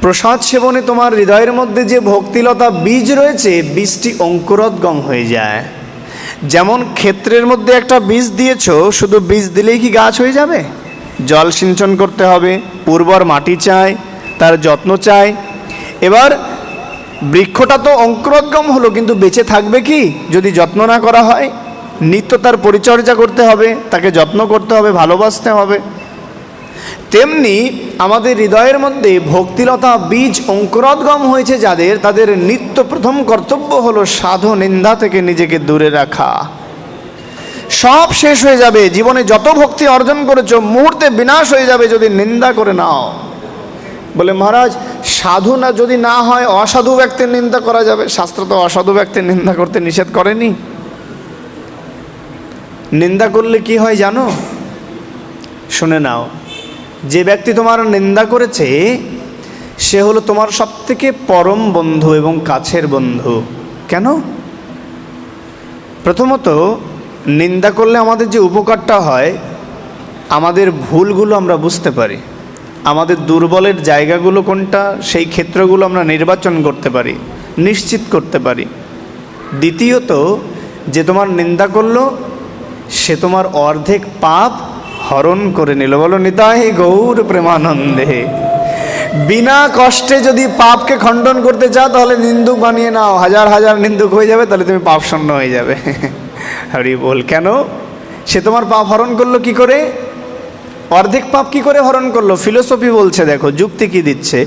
প্রসাদ সেবনে তোমার হৃদয়ের মধ্যে যে ভক্তিলতা বীজ রয়েছে, বীজটি অঙ্কুরোদ্গম হয়ে যায়। যেমন ক্ষেত্রের মধ্যে একটা বীজ দিয়েছ, শুধু বীজ দিলেই কি গাছ হয়ে যাবে? জল সিঞ্চন করতে হবে, উর্বর মাটি চাই, তার যত্ন চাই। এবার বৃক্ষটা তো অঙ্কুরোদ্গম হলো, কিন্তু বেঁচে থাকবে কি যদি যত্ন না করা হয়? নিত্য তার পরিচর্যা করতে হবে, তাকে যত্ন করতে হবে, ভালোবাসতে হবে। তেমনি আমাদের হৃদয়ের মধ্যে ভক্তিলতা বীজ অঙ্কুরোদ্গম হয়েছে যাদের, তাদের নিত্য প্রথম কর্তব্য হলো সাধু নিন্দা থেকে নিজেকে দূরে রাখা। সব শেষ হয়ে যাবে, জীবনে যত ভক্তি অর্জন করেছো মুহূর্তে বিনাশ হয়ে যাবে যদি নিন্দা করে নাও। বলে মহারাজ, সাধু না যদি না হয় অসাধু ব্যক্তির নিন্দা করা যাবে। শাস্ত্র তো অসাধু ব্যক্তির নিন্দা করতে নিষেধ করেনি। নিন্দা করলে কি হয় জানো? শুনে নাও, যে ব্যক্তি তোমার নিন্দা করেছে সে হলো তোমার সবথেকে পরম বন্ধু এবং কাছের বন্ধু। কেন? প্রথমত, নিন্দা করলে আমাদের যে উপকারটা হয়, আমাদের ভুলগুলো আমরা বুঝতে পারি, আমাদের দুর্বলের জায়গাগুলো কোনটা সেই ক্ষেত্রগুলো আমরা নির্বাচন করতে পারি, নিশ্চিত করতে পারি। দ্বিতীয়ত, যে তোমার নিন্দা করলো সে তোমার অর্ধেক পাপ হরণ করে নিল। বলো নিতাই গৌর প্রেমানন্দে। বিনা কষ্টে যদি পাপকে খণ্ডন করতে চাও তাহলে নিন্দুক বানিয়ে নাও, হাজার হাজার নিন্দুক হয়ে যাবে, তাহলে তুমি পাপ শূন্য হয়ে যাবে। হরি বল। কেন? সে তোমার পাপ হরণ করলো কি করে? অর্ধেক পাপ কি করে হরণ করলো? ফিলোসফি বলছে, দেখো যুক্তি কি দিচ্ছে।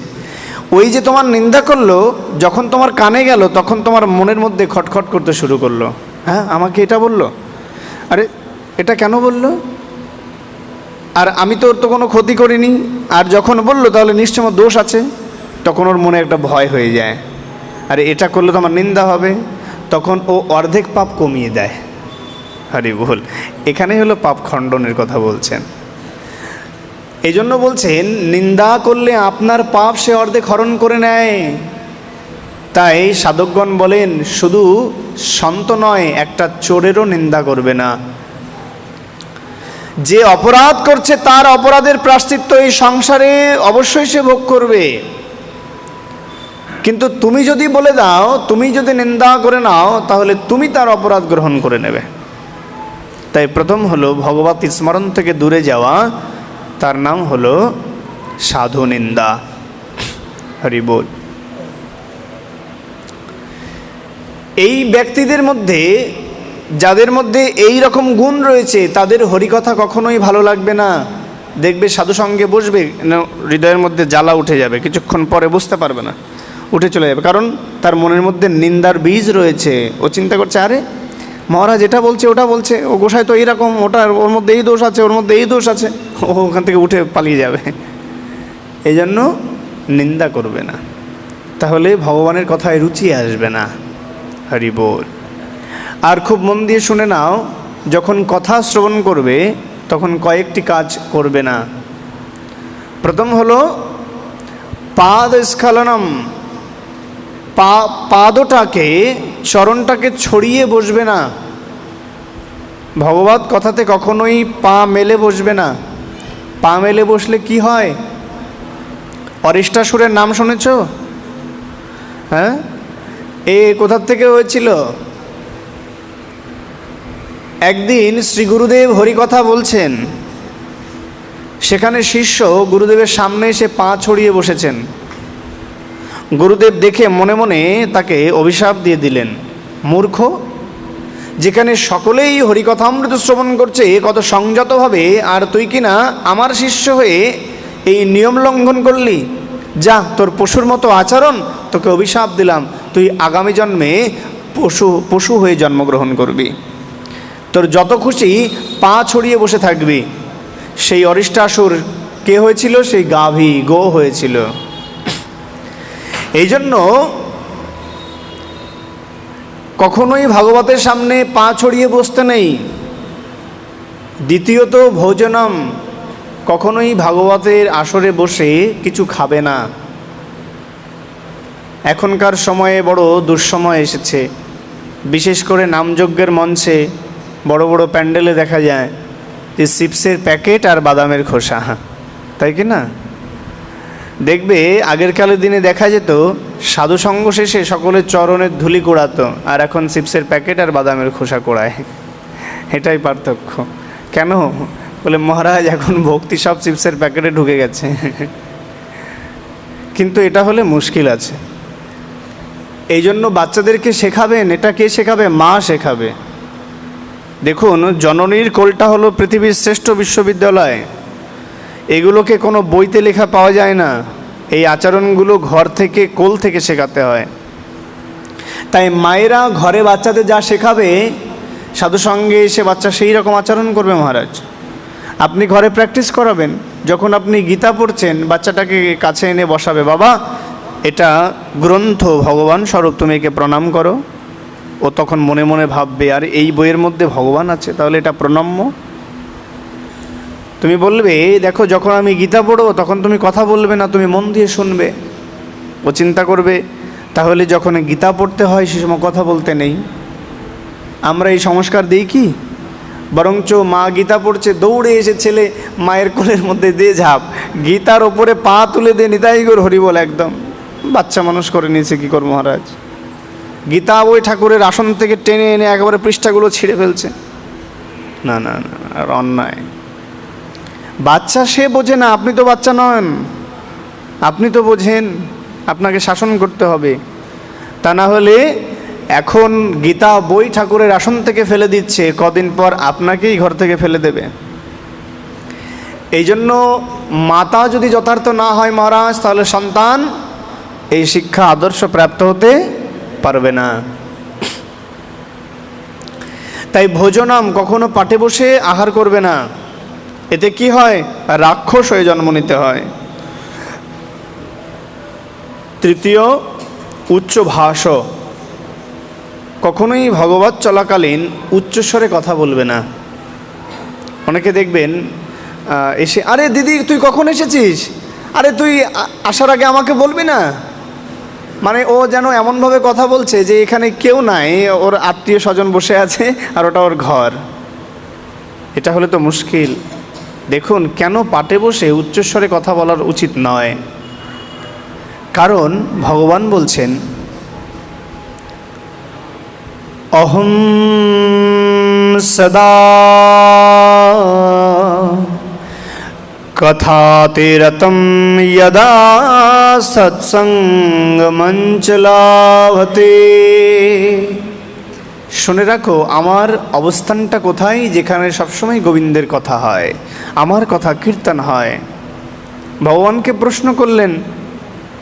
ওই যে তোমার নিন্দা করলো, যখন তোমার কানে গেল তখন তোমার মনের মধ্যে খটখট করতে শুরু করলো, হ্যাঁ আমাকে এটা বললো, আরে এটা কেন বললো, আর আমি তো ওর তো কোনো ক্ষতি করিনি, আর যখন বললো তাহলে নিশ্চয় আমার দোষ আছে। তখন ওর মনে একটা ভয় হয়ে যায়, আরে এটা করলে তো আমার নিন্দা হবে। তখন ও অর্ধেক পাপ কমিয়ে দেয়। হরি বল। এখানে হলো পাপ খণ্ডনের কথা বলছেন। এই জন্য বলছেন নিন্দা করলে আপনার পাপ সে অর্ধেক হরণ করে নেয়। তাই সাধকগণ বলেন শুধু সন্ত নয়, একটা চোরেরও নিন্দা করবে না। যে অপরাধ করছে তার অপরাধের প্রায়শ্চিত্ত এই সংসারে অবশ্যই সে ভোগ করবে। কিন্তু তুমি যদি বলে দাও, তুমি যদি নিন্দা করে নাও, তাহলে তুমি তার অপরাধ গ্রহণ করে নেবে। তাই প্রথম হলো ভগবত স্মরণ থেকে দূরে যাওয়া, তার নাম হলো সাধু নিন্দা। হরি বল। এই ব্যক্তিদের মধ্যে যাদের মধ্যে এই রকম গুণ রয়েছে তাদের হরিকথা কখনোই ভালো লাগবে না। দেখবে সাধু সঙ্গে বসবে, হৃদয়ের মধ্যে জ্বালা উঠে যাবে, কিছুক্ষণ পরে বুঝতে পারবে না, উঠে চলে যাবে। কারণ তার মনের মধ্যে নিন্দার বীজ রয়েছে। ও চিন্তা করছে, আরে মহারাজ এটা বলছে ওটা বলছে, ও গোসাই তো এইরকম, ওটা ওর মধ্যে এই দোষ আছে, ওর মধ্যে এই দোষ আছে, ও ওখান থেকে উঠে পালিয়ে যাবে। এই জন্য নিন্দা করবে না, তাহলে ভগবানের কথায় রুচি আসবে না। হরি বল। আর খুব মন দিয়ে শুনে নাও, যখন কথা শ্রবণ করবে তখন কয়েকটি কাজ করবে না। প্রথম হলো পাদ স্খলনম, পাদটাকে চরণটাকে ছড়িয়ে বসবে না। ভগবত কথাতে কখনোই পা মেলে বসবে না। পা মেলে বসলে কি হয়? অরিষ্টাসুরের নাম শুনেছ? হ্যাঁ, এ কোথার থেকে হয়েছিল? একদিন শ্রী গুরুদেব হরিকথা বলছেন, সেখানে শিষ্য গুরুদেবের সামনে এসে পা ছড়িয়ে বসেছেন। গুরুদেব দেখে মনে মনে তাকে অভিশাপ দিয়ে দিলেন, মূর্খ, যেখানে সকলেই হরিকথামৃত শ্রবণ করছে কত সংযতভাবে, আর তুই কিনা আমার শিষ্য হয়ে এই নিয়ম লঙ্ঘন করলি। যা, তোর পশুর মতো আচরণ, তোকে অভিশাপ দিলাম, তুই আগামী জন্মে পশু হয়ে জন্মগ্রহণ করবি, তোর যত খুশি পা ছড়িয়ে বসে থাকবি। সেই অরিষ্টাসুর কে হয়েছিল? সেই গাভী, গো হয়েছিল। এই জন্য কখনোই ভাগবতের সামনে পা ছড়িয়ে বসতে নেই। দ্বিতীয়ত, ভোজনম, কখনোই ভাগবতের আসরে বসে কিছু খাবে না। এখনকার সময়ে বড় দুঃসময় এসেছে, বিশেষ করে নামযজ্ঞের মঞ্চে বড় বড় প্যান্ডেলে দেখা যায় যে চিপসের প্যাকেট আর বাদামের খোসা, তাই কি না? দেখবে আগেরকালের দিনে দেখা যেত সাধুসঙ্গ শেষে সকলের চরণের ধুলি কুড়াতো, আর এখন চিপসের প্যাকেট আর বাদামের খোসা কোড়ায়। এটাই পার্থক্য। কেন? বলে মহারাজ এখন ভক্তি সব চিপসের প্যাকেটে ঢুকে গেছে। কিন্তু এটা হলে মুশকিল আছে। এই জন্য বাচ্চাদেরকে শেখাবেন, এটা কে শেখাবে? মা শেখাবে। দেখুন, জননীর কোলটা হলো পৃথিবীর শ্রেষ্ঠ বিশ্ববিদ্যালয়। এগুলোকে কোনো বইতে লেখা পাওয়া যায় না। এই আচরণগুলো ঘর থেকে, কোল থেকে শেখাতে হয়। তাই মায়েরা ঘরে বাচ্চাদের যা শেখাবে, সাধুসঙ্গে এসে বাচ্চা সেই রকম আচরণ করবে। মহারাজ, আপনি ঘরে প্র্যাকটিস করাবেন। যখন আপনি গীতা পড়ছেন, বাচ্চাটাকে কাছে এনে বসাবে, বাবা এটা গ্রন্থ, ভগবান স্বরূপ, তুমি একে প্রণাম করো। ও তখন মনে মনে ভাববে, আর এই বইয়ের মধ্যে ভগবান আছে, তাহলে এটা প্রণম্য। তুমি বলবে, দেখো যখন আমি গীতা পড়বো তখন তুমি কথা বলবে না, তুমি মন দিয়ে শুনবে। ও চিন্তা করবে, তাহলে যখন গীতা পড়তে হয় সে সময় কথা বলতে নেই। আমরা এই সংস্কার দিই কি? বরঞ্চ মা গীতা পড়ছে, দৌড়ে এসে ছেলে মায়ের কোলের মধ্যে দিয়ে ঝাঁপ, গীতার ওপরে পা তুলে দিয়ে নিতাই গৌর হরি বল। একদম বাচ্চা মানুষ করে নিয়েছে, কী করবো মহারাজ? গীতা বই ঠাকুরের আসন থেকে টেনে এনে একেবারে পৃষ্ঠাগুলো ছিঁড়ে ফেলছে। না না না, আর অন্যায়। বাচ্চা সে বোঝে না, আপনি তো বাচ্চা নন, আপনি তো বোঝেন, আপনাকে শাসন করতে হবে। তা না হলে এখন গীতা বই ঠাকুরের আসন থেকে ফেলে দিচ্ছে, কদিন পর আপনাকেই ঘর থেকে ফেলে দেবে। এই জন্য মাতা যদি যথার্থ না হয় মহারাজ, তাহলে সন্তান এই শিক্ষা আদর্শ প্রাপ্ত হতে পারবে না। তাই ভোজনম, কখনো পাটে বসে আহার করবে না। এতে কি হয়? রাক্ষস হয়ে জন্ম নিতে হয়। তৃতীয়, উচ্চ ভাষ, কখনোই ভগবত চলাকালীন উচ্চস্বরে কথা বলবে না। অনেকে দেখবেন এসে, আরে দিদি তুই কখন এসেছিস? আরে তুই আসার আগে আমাকে বলবি না? মানে ও যেন এমনভাবে কথা বলছে যে এখানে কেউ নাই, ওর আত্মীয় স্বজন বসে আছে আর ওটা ওর ঘর। এটা হলে তো মুশকিল। দেখুন, কেন পাটে বসে উচ্চস্বরে কথা বলার উচিত নয়? কারণ ভগবান বলছেন, অহং সদা কথাতে রতম যদা সৎসঙ্গ মঞ্চলাভতে। শুনে রাখো, আমার অবস্থানটা কোথায়? যেখানে সবসময় গোবিন্দের কথা হয়, আমার কথা কীর্তন হয়। ভগবানকে প্রশ্ন করলেন,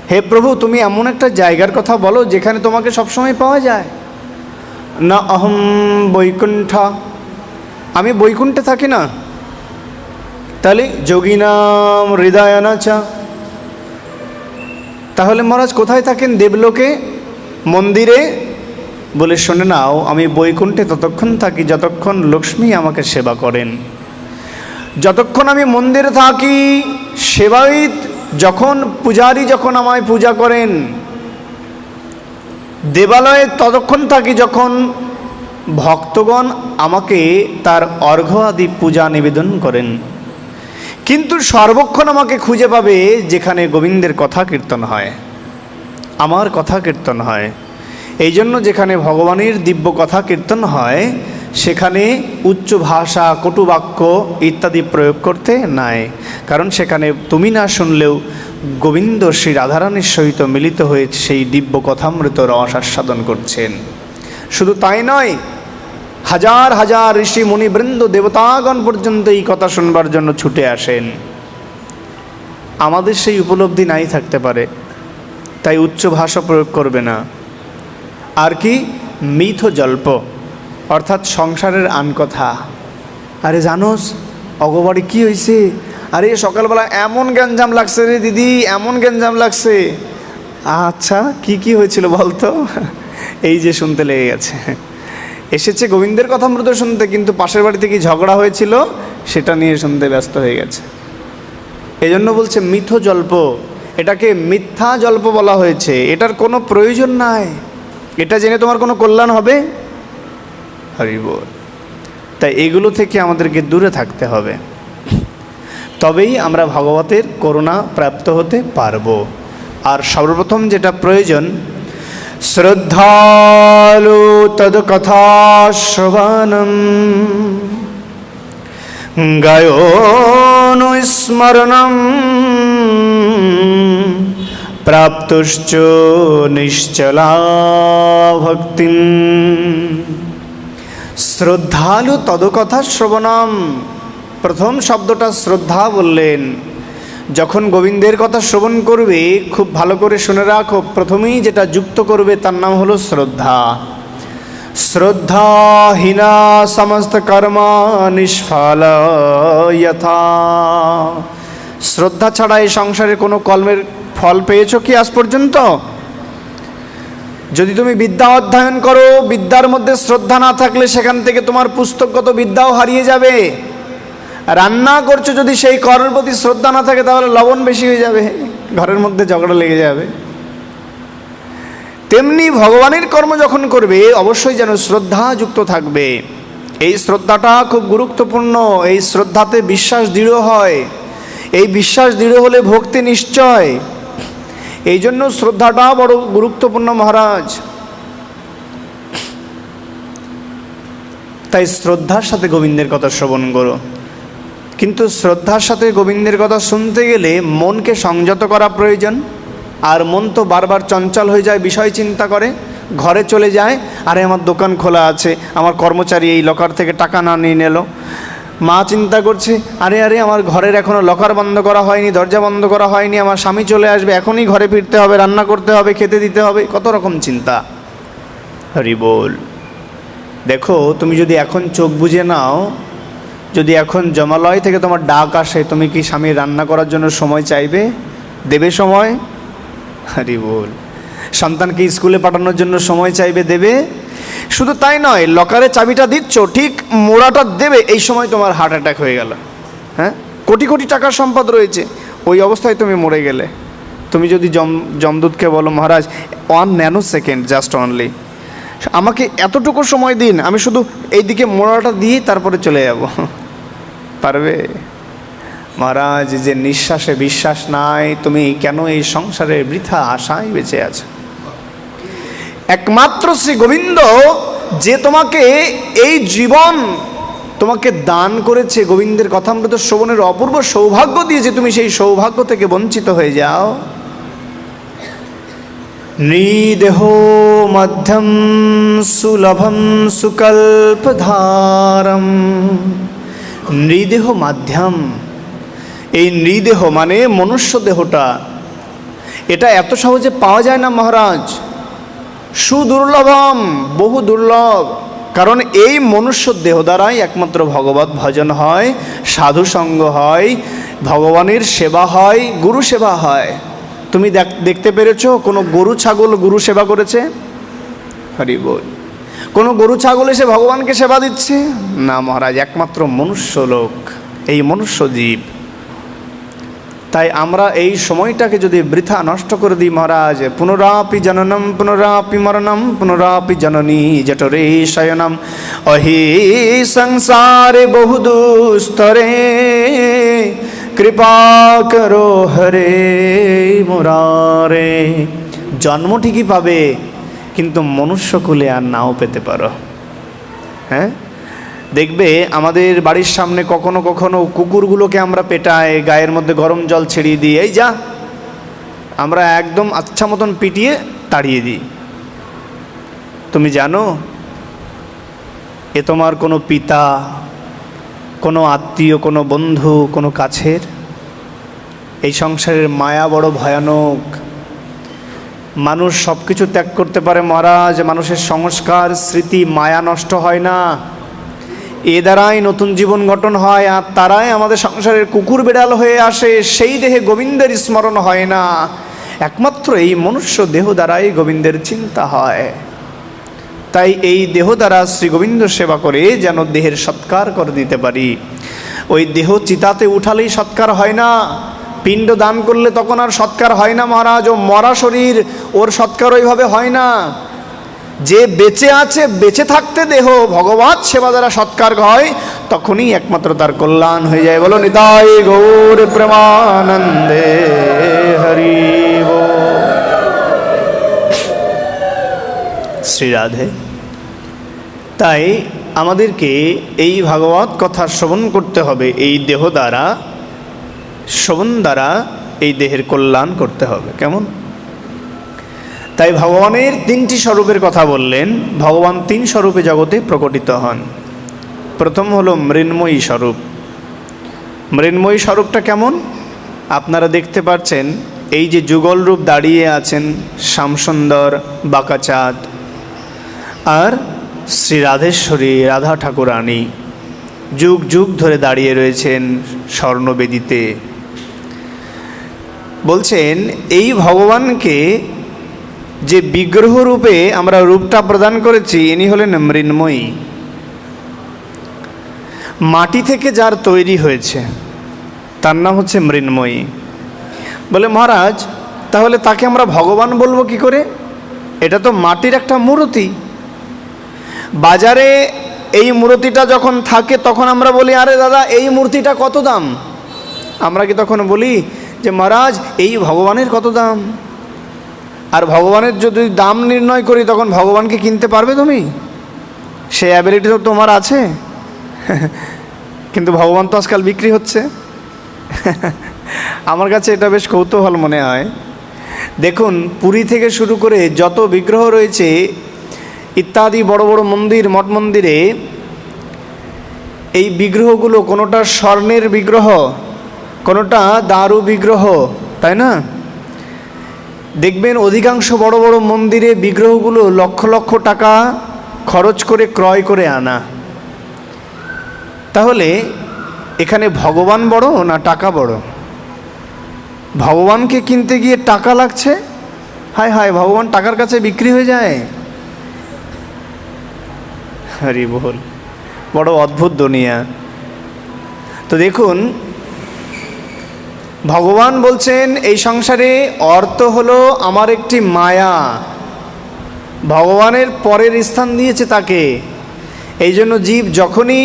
হে প্রভু, তুমি এমন একটা জায়গার কথা বলো যেখানে তোমাকে সবসময় পাওয়া যায়। না অহম বৈকুণ্ঠ, আমি বৈকুণ্ঠে থাকি না। তাহলে যোগিনাম হৃদয়ানাচা, তাহলে মহারাজ কোথায় থাকেন? দেবলোকে, মন্দিরে? বলে শোনে নাও, আমি বৈকুণ্ঠে ততক্ষণ থাকি যতক্ষণ লক্ষ্মী আমাকে সেবা করেন। যতক্ষণ আমি মন্দিরে থাকি, সেবায়িত যখন, পূজারী যখন আমায় পূজা করেন। দেবালয়ে ততক্ষণ থাকি যখন ভক্তগণ আমাকে তার অর্ঘ্য আদি পূজা নিবেদন করেন। কিন্তু সর্বক্ষণ আমাকে খুঁজে পাবে যেখানে গোবিন্দের কথা কীর্তন হয়, আমার কথা কীর্তন হয়। এই জন্য যেখানে ভগবানের দিব্য কথা কীর্তন হয় সেখানে উচ্চ ভাষা, কটু বাক্য ইত্যাদি প্রয়োগ করতে নাই, কারণ সেখানে তুমি না শুনলেও গোবিন্দ শ্রী রাধারানীর সহিত মিলিত হয়ে সেই দিব্য কথামৃত রস আস্বাদন করছেন। শুধু তাই নয়, হাজার হাজার ঋষি মুনিবৃন্দ দেবতাগণ পর্যন্ত এই কথা শুনবার জন্য ছুটে আসেন। আমাদের সেই উপলব্ধি নাই থাকতে পারে, তাই উচ্চ ভাষা প্রয়োগ করবে না। আর কি মিথ জল্প, অর্থাৎ সংসারের আনকথা। আরে জানোস অগবাড়ি কি হয়েছে, আরে সকালবেলা এমন গ্যাঞ্জাম লাগছে রে দিদি, এমন গ্যাঞ্জাম লাগছে। আচ্ছা কি হয়েছিল বলতো? এই যে শুনতে লেগে গেছে, এসেছে গোবিন্দের কথামৃত শুনতে, কিন্তু পাশের বাড়িতে কি ঝগড়া হয়েছিল সেটা নিয়ে শুনতে ব্যস্ত হয়ে গেছে। এজন্য বলছে মিথ জল্প, এটাকে মিথ্যা জল্প বলা হয়েছে। এটার কোনো প্রয়োজন নাই, এটা জেনে তোমার কোনো কল্যাণ হবে? হরি বল। তাই এগুলো থেকে আমাদেরকে দূরে থাকতে হবে, তবেই আমরা ভগবতের করুণা প্রাপ্ত হতে পারবো। আর সর্বপ্রথম যেটা প্রয়োজন, শ্রদ্ধালু তদ কথা শ্রবণম গায়োনুস্মরণম প্রাপ্তুশ্চ নিশ্চলা ভক্তিম। শ্রদ্ধালু তদকথা শ্রবণম, প্রথম শব্দটা শ্রদ্ধা বললেন। যখন গোবিন্দের কথা শ্রবণ করবে, খুব ভালো করে শুনে রাখো, প্রথমেই যেটা যুক্ত করবে তার নাম হলো শ্রদ্ধা। শ্রদ্ধাহীনা সমস্ত কর্ম নিষ্ফল যথা। শ্রদ্ধা ছাড়া এই সংসারে কোনো কর্মের ফল পেয়েছো কি আজ পর্যন্ত? যদি তুমি বিদ্যা অধ্যয়ন করো, বিদ্যার মধ্যে শ্রদ্ধা না থাকলে সেখান থেকে তোমার পুস্তকগত বিদ্যাও হারিয়ে যাবে। রান্না করছো, যদি সেই করের প্রতি শ্রদ্ধা না থাকে তাহলে লবণ বেশি হয়ে যাবে, ঘরের মধ্যে ঝগড়া লেগে যাবে। তেমনি ভগবানের কর্ম যখন করবে অবশ্যই যেন শ্রদ্ধা যুক্ত থাকবে। এই শ্রদ্ধাটা খুব গুরুত্বপূর্ণ। এই শ্রদ্ধাতে বিশ্বাস দৃঢ় হয়, এই বিশ্বাস দৃঢ় হলে ভক্তি নিশ্চয়। এই জন্য শ্রদ্ধাটা বড় গুরুত্বপূর্ণ মহারাজ। তাই শ্রদ্ধার সাথে গোবিন্দের কথা শ্রবণ করো। কিন্তু শ্রদ্ধার সাথে গোবিন্দের কথা শুনতে গেলে মনকে সংযত করা প্রয়োজন। আর মন তো বারবার চঞ্চল হয়ে যায়, বিষয় চিন্তা করে, ঘরে চলে যায়, আরে আমার দোকান খোলা আছে, আমার কর্মচারী এই লকার থেকে টাকা না নিয়ে নিল। মা চিন্তা করছে, আরে আমার ঘরের এখনও লকার বন্ধ করা হয়নি, দরজা বন্ধ করা হয়নি, আমার স্বামী চলে আসবে, এখনই ঘরে ফিরতে হবে, রান্না করতে হবে, খেতে দিতে হবে, কত রকম চিন্তা। হরি বল। দেখো, তুমি যদি এখন চোখ বুজে নাও, যদি এখন জমালয় থেকে তোমার ডাক আসে, তুমি কি স্বামীর রান্না করার জন্য সময় চাইবে? দেবে সময়? হরি বল। সন্তানকে স্কুলে পাঠানোর জন্য সময় চাইবে? দেবে? শুধু তাই নয়, লকারে চাবিটা দিচ্ছ, ঠিক মোড়াটা দেবে, এই সময় তোমার হার্ট অ্যাটাক হয়ে গেল। হ্যাঁ, কোটি কোটি টাকার সম্পদ রয়েছে, ওই অবস্থায় তুমি মরে গেলে। তুমি যদি যমদূতকে বলো, মহারাজ 1 ন্যানো সেকেন্ড জাস্ট অনলি, আমাকে এতটুকু সময় দিন, আমি শুধু এইদিকে মোড়াটা দিয়ে তারপরে চলে যাব, পারবে? মহারাজ, যে নিঃশ্বাসে বিশ্বাস নাই, তুমি কেন এই সংসারে বৃথা আশায় বেঁচে আছো? একমাত্র শ্রী গোবিন্দ যে তোমাকে এই জীবন তোমাকে দান করেছে, গোবিন্দের কথামৃত শ্রবণের অপূর্ব সৌভাগ্য দিয়েছে, তুমি সেই সৌভাগ্য থেকে বঞ্চিত হয়ে যাও। নৃদেহ মধ্যম সুলভম সুকল্পধারম। নৃদেহ মাধ্যম, এই নৃদেহ মানে মনুষ্য দেহটা, এটা এত সহজে পাওয়া যায় না মহারাজ, সুদুর্লভম, বহু দুর্লভ। কারণ এই মনুষ্য দেহ দ্বারাই একমাত্র ভগবত ভজন হয়, সাধু সঙ্গ হয়, ভগবানের সেবা হয়, গুরু সেবা হয়। তুমি দেখতে পেরেছো কোনো গরু ছাগল গুরু সেবা করেছে? হরি বল। কোনো গরু ছাগল এসে ভগবানকে সেবা দিচ্ছে? না মহারাজ, একমাত্র মনুষ্য লোক, এই মনুষ্য জীব। তাই আমরা এই সময়টাকে যদি বৃথা নষ্ট করে দিই মহারাজ, পুনরাপি জননম পুনরাপি মরণম পুনরাপি জননী জঠরে শয়নম অহি সংসারে বহু দুস্তরে কৃপা করো হরে মুরারে। জন্ম ঠিকই পাবে, কিন্তু মনুষ্যকুলে আর নাও পেতে পারো। হ্যাঁ, দেখবে আমাদের বাড়ির সামনে কখনো কখনো কুকুরগুলোকে আমরা পেটাই, গায়ের মধ্যে গরম জল ছিটিয়ে দিই, এই যা, আমরা একদম আচ্ছা মতন পিটিয়ে তাড়িয়ে দিই। তুমি জানো এ তোমার কোনো পিতা, কোনো আত্মীয়, কোনো বন্ধু, কোনো কাছের? এই সংসারের মায়া বড় ভয়ানক। মানুষ সব কিছু ত্যাগ করতে পারে মহারাজ, মানুষের সংস্কার, স্মৃতি, মায়া নষ্ট হয় না। এ দ্বারাই নতুন জীবন গঠন হয়, আর তারাই আমাদের সংসারের কুকুর বিড়াল হয়ে আসে। সেই দেহে গোবিন্দের স্মরণ হয় না, একমাত্র এই মনুষ্য দেহ দ্বারাই গোবিন্দের চিন্তা হয়। তাই এই দেহ দ্বারা শ্রী গোবিন্দ সেবা করে যেন দেহের সৎকার করে দিতে পারি। ওই দেহ চিতাতে উঠালেই সৎকার হয় না, পিণ্ড দান করলে তখন আর সৎকার হয় না মহারাজ। ও মরা শরীর, ওর সৎকার ওইভাবে হয় না। যে বেঁচে আছে, বেঁচে থাকতে দেহ ভগবৎ সেবা দ্বারা সৎকার হয়, তখনই একমাত্র তার কল্যাণ হয়ে যায়। বলো নিতাই গৌর প্রেমানন্দে হরি বল। শ্রী রাধে। তাই আমাদেরকে এই ভাগবত কথা শ্রবণ করতে হবে, এই দেহ দ্বারা, শ্রবণ দ্বারা এই দেহের কল্যাণ করতে হবে। কেমন? তাই ভগবানের তিনটি স্বরূপের কথা বললেন। ভগবান তিন স্বরূপে জগতে প্রকটিত হন। প্রথম হলো মৃন্ময়ী স্বরূপ। মৃন্ময়ী স্বরূপটা কেমন? আপনারা দেখতে পাচ্ছেন, এই যে যুগল রূপ দাঁড়িয়ে আছেন শ্যামসুন্দর, বাঁকাচাঁদ আর শ্রী রাধেশ্বরী, রাধা ঠাকুরানী যুগ যুগ ধরে দাঁড়িয়ে রয়েছেন স্বর্ণবেদিতে। বলছেন এই ভগবানকে যে বিগ্রহ রূপে আমরা রূপটা প্রদান করেছি, ইনি হলেন মৃন্ময়ী। মাটি থেকে যার তৈরি হয়েছে তার নাম হচ্ছে মৃন্ময়ী। বলে মহারাজ, তাহলে তাকে আমরা ভগবান বলবো কি করে? এটা তো মাটির একটা মূর্তি। বাজারে এই মূর্তিটা যখন থাকে তখন আমরা বলি, আরে দাদা এই মূর্তিটা কত দাম? আমরা কি তখন বলি যে মহারাজ এই ভগবানের কত দাম? আর ভগবানের যদি দাম নির্ণয় করি তখন ভগবানকে কিনতে পারবে তুমি? সেই অ্যাবিলিটি তো তোমার আছে। কিন্তু ভগবান তো আজকাল বিক্রি হচ্ছে। আমার কাছে এটা বেশ কৌতূহল মনে হয়। দেখুন, পুরী থেকে শুরু করে যত বিগ্রহ রয়েছে ইত্যাদি বড় বড় মন্দির, মঠ মন্দিরে এই বিগ্রহগুলো কোনোটা স্বর্ণের বিগ্রহ, কোনোটা দারু বিগ্রহ, তাই না? দেখবেন অধিকাংশ বড় বড় মন্দিরে বিগ্রহগুলো লক্ষ লক্ষ টাকা খরচ করে ক্রয় করে আনা। তাহলে এখানে ভগবান বড় না টাকা বড়? ভগবানকে কিনতে গিয়ে টাকা লাগছে। হায় হায়, ভগবান টাকার কাছে বিক্রি হয়ে যায়। হরি বল। বড় অদ্ভুত দুনিয়া। তো দেখুন, ভগবান বলছেন এই সংসারে অর্থ হলো আমার একটি মায়া। ভগবানের পরের স্থান দিয়েছে তাকে। এই জন্য জীব যখনই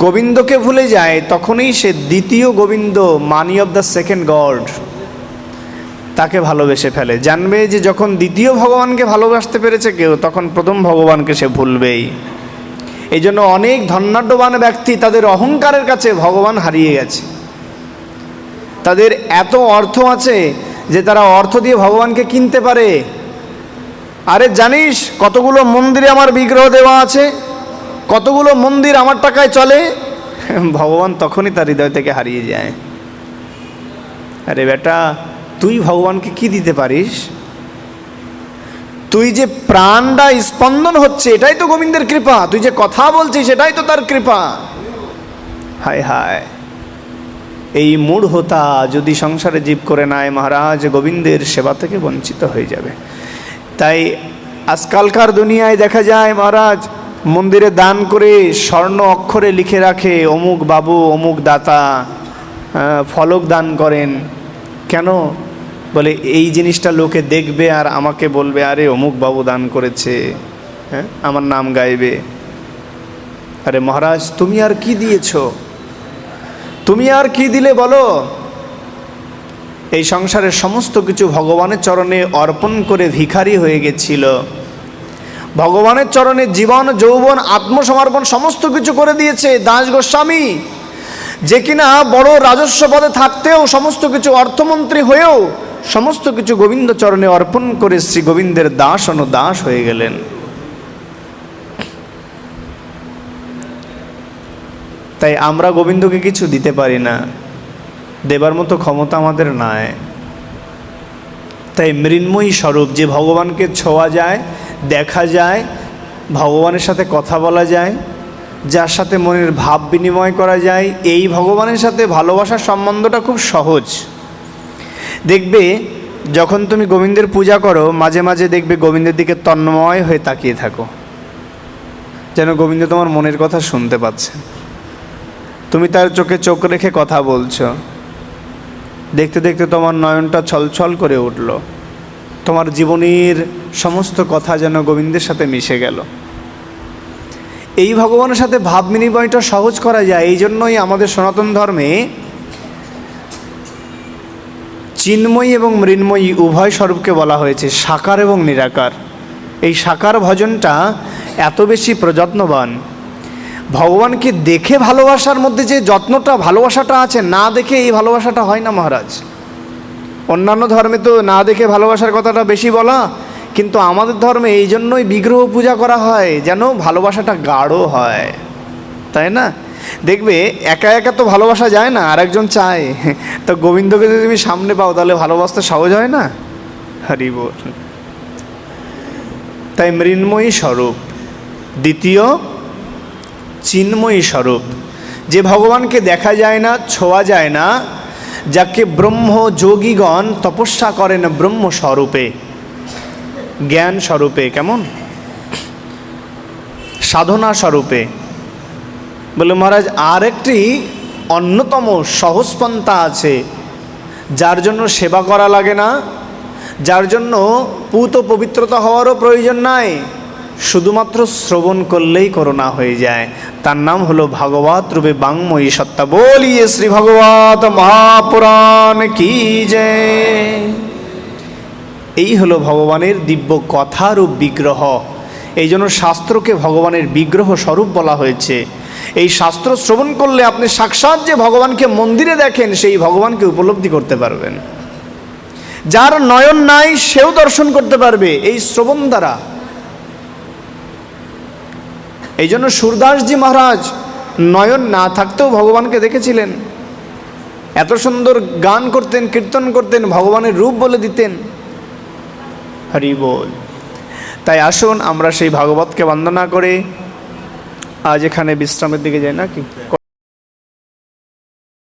গোবিন্দকে ভুলে যায় তখনই সে দ্বিতীয় গোবিন্দ, মানি অফ দ্য সেকেন্ড গড, তাকে ভালোবেসে ফেলে। জানবে যে যখন দ্বিতীয় ভগবানকে ভালোবাসতে পেরেছে কেউ, তখন প্রথম ভগবানকে সে ভুলবেই। এই জন্য অনেক ধনাঢ্যবান ব্যক্তি তাদের অহংকারের কাছে ভগবান হারিয়ে গেছে। তাদের এত অর্থ আছে যে তারা অর্থ দিয়ে ভগবানকে কিনতে পারে। আরে জানিস কতগুলো মন্দিরে আমার বিগ্রহ দেওয়া আছে, কতগুলো মন্দির আমার টাকায় চলে? ভগবান তখনই তার হৃদয় থেকে হারিয়ে যায়। আরে বেটা, তুই ভগবানকে কি দিতে পারিস? তুই যে প্রাণটা স্পন্দন হচ্ছে এটাই তো গোবিন্দের কৃপা। তুই যে কথা বলছিস এটাই তো তার কৃপা। হায় হায়, এই মূঢ়তা যদি সংসারে জীব করে নেয় মহারাজ, গোবিন্দের সেবা থেকে বঞ্চিত হয়ে যাবে। তাই আজকালকার দুনিয়ায় দেখা যায় মহারাজ, মন্দিরে দান করে স্বর্ণ অক্ষরে লিখে রাখে অমুক বাবু, অমুক দাতা, ফলক দান করেন। কেন? বলে এই জিনিসটা লোকে দেখবে আর আমাকে বলবে, আরে অমুক বাবু দান করেছে, হ্যাঁ, আমার নাম গাইবে। আরে মহারাজ, তুমি আর কি দিয়েছ? তুমি আর কি দিলে বলো? এই সংসারের সমস্ত কিছু ভগবানের চরণে অর্পণ করে ভিখারি হয়ে গেছিল। ভগবানের চরণে জীবন যৌবন আত্মসমর্পণ সমস্ত কিছু করে দিয়েছে দাস গোস্বামী, যে কিনা বড় রাজস্ব পদে থাকতেও, সমস্ত কিছু অর্থমন্ত্রী হয়েও সমস্ত কিছু গোবিন্দ চরণে অর্পণ করে শ্রী গোবিন্দের দাস অনুদাস হয়ে গেলেন। তাই আমরা গোবিন্দকে কিছু দিতে পারি না, দেবার মতো ক্ষমতা আমাদের নাই। তাই মৃন্ময়ী স্বরূপ, যে ভগবানকে ছোঁয়া যায়, দেখা যায়, ভগবানের সাথে কথা বলা যায়, যার সাথে মনের ভাব বিনিময় করা যায়, এই ভগবানের সাথে ভালোবাসার সম্বন্ধটা খুব সহজ। দেখবে যখন তুমি গোবিন্দের পূজা করো, মাঝে মাঝে দেখবে গোবিন্দের দিকে তন্ময় হয়ে তাকিয়ে থাকো, যেন গোবিন্দ তোমার মনের কথা শুনতে পাচ্ছে। তুমি তার চোখে চোখ রেখে কথা বলছো, দেখতে দেখতে তোমার নয়নটা ছলছল করে উঠল, তোমার জীবনের সমস্ত কথা যেন গোবিন্দের সাথে মিশে গেল। এই ভগবানের সাথে ভাব বিনিময়টা সহজ করা যায়। এই জন্যই আমাদের সনাতন ধর্মে চিন্ময়ী এবং মৃন্ময়ী উভয় স্বরূপকে বলা হয়েছে, সাকার এবং নিরাকার। এই সাকার ভজনটা এত বেশি প্রযত্নবান। ভগবানকে দেখে ভালোবাসার মধ্যে যে যত্নটা, ভালোবাসাটা আছে, না দেখে এই ভালোবাসাটা হয় না মহারাজ। অন্যান্য ধর্মে তো না দেখে ভালোবাসার কথাটা বেশি বলা, কিন্তু আমাদের ধর্মে এই জন্যই বিগ্রহ পূজা করা হয়, যেন ভালোবাসাটা গাঢ় হয়, তাই না? দেখবে একা একা তো ভালোবাসা যায় না, আর একজন চায়, তো গোবিন্দকে যদি তুমি সামনে পাও তাহলে ভালোবাসতে সহজ হয় না। হরি বল। তাই মৃন্ময়ী স্বরূপ, দ্বিতীয় চিন্ময়ী স্বরূপ, যে ভগবানকে দেখা যায় না, ছোঁয়া যায় না, যাকে ব্রহ্ম যোগীগণ তপস্যা করেন ব্রহ্ম স্বরূপে, জ্ঞান স্বরূপে, কেমন সাধনা স্বরূপে। বলে মহারাজ আর একটি অন্যতম সহজ পন্থা আছে, যার জন্য সেবা করা লাগে না, যার জন্য পূত পবিত্রতা হওয়ারও প্রয়োজন নাই, শুধুমাত্র শ্রবণ করলেই করুণা হয়ে যায়। তার নাম হলো ভাগবত রূপে বাংময়ী সত্তা। বলিয়ে শ্রী ভাগবত মহাপুরাণ কি জয়। এই হলো ভগবানের দিব্য কথারূপ বিগ্রহ। এই জন্য শাস্ত্রকে ভগবানের বিগ্রহ স্বরূপ বলা হয়েছে। এই শাস্ত্র শ্রবণ করলে আপনি সাক্ষাৎ যে ভগবানকে মন্দিরে দেখেন, সেই ভগবানকে উপলব্ধি করতে পারবেন। যার নয়ন নাই সেও দর্শন করতে পারবে এই শ্রবণ দ্বারা। এই জন্য সুরদাসজি মহারাজ নয়ন না থাকতেও ভগবানকে দেখেছিলেন, এত সুন্দর গান করতেন, কীর্তন করতেন, ভগবানের রূপ বলে দিতেন। হরি বল। তাই আসুন আমরা সেই ভাগবতকে বন্দনা করে আজ এখানে বিশ্রামের দিকে যাই নাকি।